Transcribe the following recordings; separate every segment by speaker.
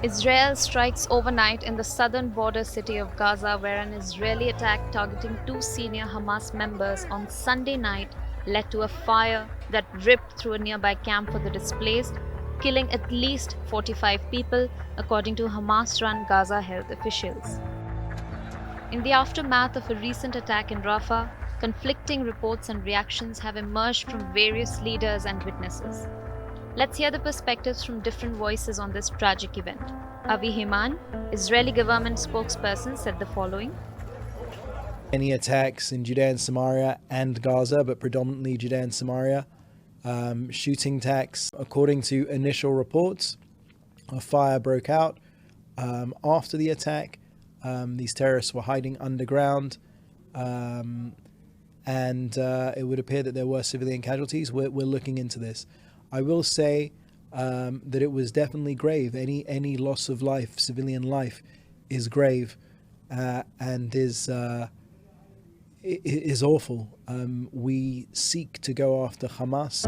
Speaker 1: Israel strikes overnight in the southern border city of Gaza, where an Israeli attack targeting two senior Hamas members on Sunday night led to a fire that ripped through a nearby camp for the displaced, killing at least 45 people, according to Hamas-run Gaza health officials. In the aftermath of a recent attack in Rafah, conflicting reports and reactions have emerged from various leaders and witnesses. Let's hear the perspectives from different voices on this tragic event. Avi Himan, Israeli government spokesperson, said the following.
Speaker 2: Any attacks in Judea and Samaria and Gaza, but predominantly Judea and Samaria, shooting attacks. According to initial reports, a fire broke out after the attack. These terrorists were hiding underground, and it would appear that there were civilian casualties. We're looking into this. I will say that it was definitely grave. Any loss of life, civilian life, is grave and is awful. We seek to go after Hamas.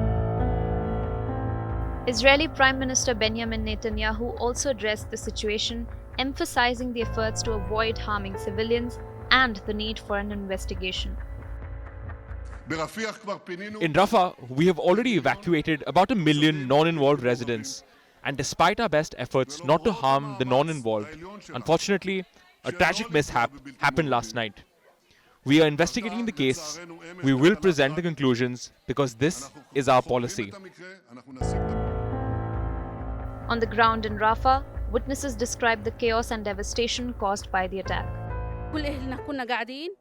Speaker 1: Israeli Prime Minister Benjamin Netanyahu also addressed the situation, emphasizing the efforts to avoid harming civilians and the need for an investigation.
Speaker 3: In Rafah, we have already evacuated about 1 million non-involved residents, and despite our best efforts not to harm the non-involved, unfortunately, a tragic mishap happened last night. We are investigating the case. We will present the conclusions because this is our policy.
Speaker 1: On the ground in Rafah, witnesses described the chaos and devastation caused by the attack.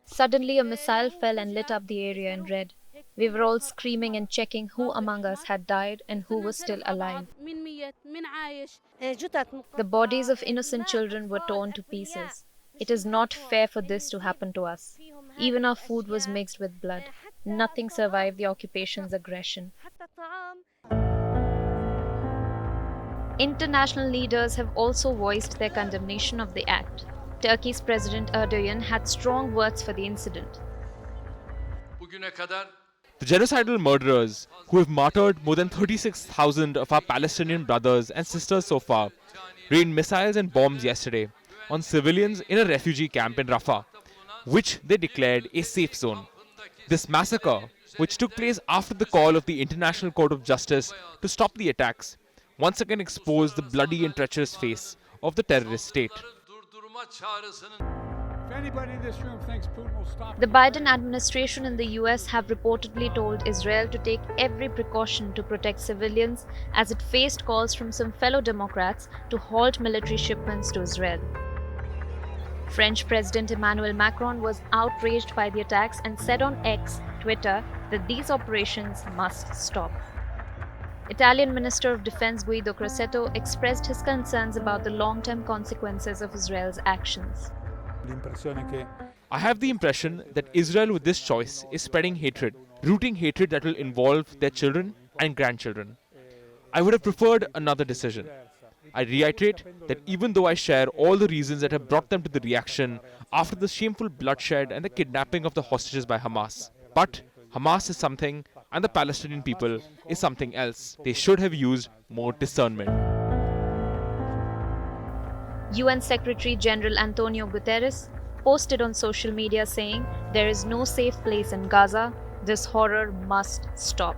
Speaker 1: Suddenly, a missile fell and lit up the area in red. We were all screaming and checking who among us had died and who was still alive. The bodies of innocent children were torn to pieces. It is not fair for this to happen to us. Even our food was mixed with blood. Nothing survived the occupation's aggression. International leaders have also voiced their condemnation of the act. Turkey's President Erdogan had strong words for the incident.
Speaker 3: The genocidal murderers, who have martyred more than 36,000 of our Palestinian brothers and sisters so far, rained missiles and bombs yesterday on civilians in a refugee camp in Rafah, which they declared a safe zone. This massacre, which took place after the call of the International Court of Justice to stop the attacks, once again exposed the bloody and treacherous face of the terrorist state.
Speaker 1: The Biden administration and the US have reportedly told Israel to take every precaution to protect civilians as it faced calls from some fellow Democrats to halt military shipments to Israel. French President Emmanuel Macron was outraged by the attacks and said on X, Twitter, that these operations must stop. Italian Minister of Defense Guido Crosetto expressed his concerns about the long-term consequences of Israel's actions.
Speaker 3: I have the impression that Israel with this choice is spreading hatred, rooting hatred that will involve their children and grandchildren. I would have preferred another decision. I reiterate that even though I share all the reasons that have brought them to the reaction after the shameful bloodshed and the kidnapping of the hostages by Hamas, but Hamas is something and the Palestinian people is something else. They should have used more discernment.
Speaker 1: UN Secretary General Antonio Guterres posted on social media saying, "There is no safe place in Gaza. This horror must stop."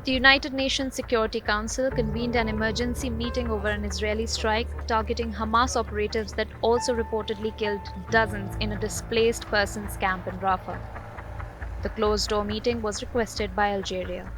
Speaker 1: The United Nations Security Council convened an emergency meeting over an Israeli strike targeting Hamas operatives that also reportedly killed dozens in a displaced persons camp in Rafah. The closed-door meeting was requested by Algeria.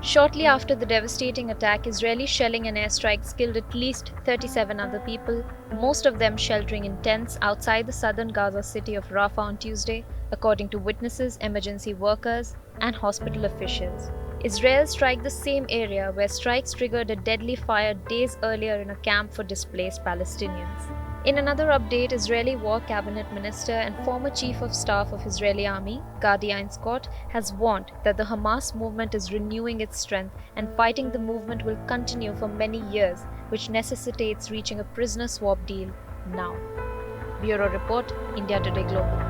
Speaker 1: Shortly after the devastating attack, Israeli shelling and airstrikes killed at least 37 other people, most of them sheltering in tents outside the southern Gaza city of Rafah on Tuesday, according to witnesses, emergency workers, and hospital officials. Israel struck the same area where strikes triggered a deadly fire days earlier in a camp for displaced Palestinians. In another update, Israeli War Cabinet Minister and former Chief of Staff of Israeli Army, Gadi Eisenkot, has warned that the Hamas movement is renewing its strength and fighting the movement will continue for many years, which necessitates reaching a prisoner swap deal now. Bureau Report, India Today Global.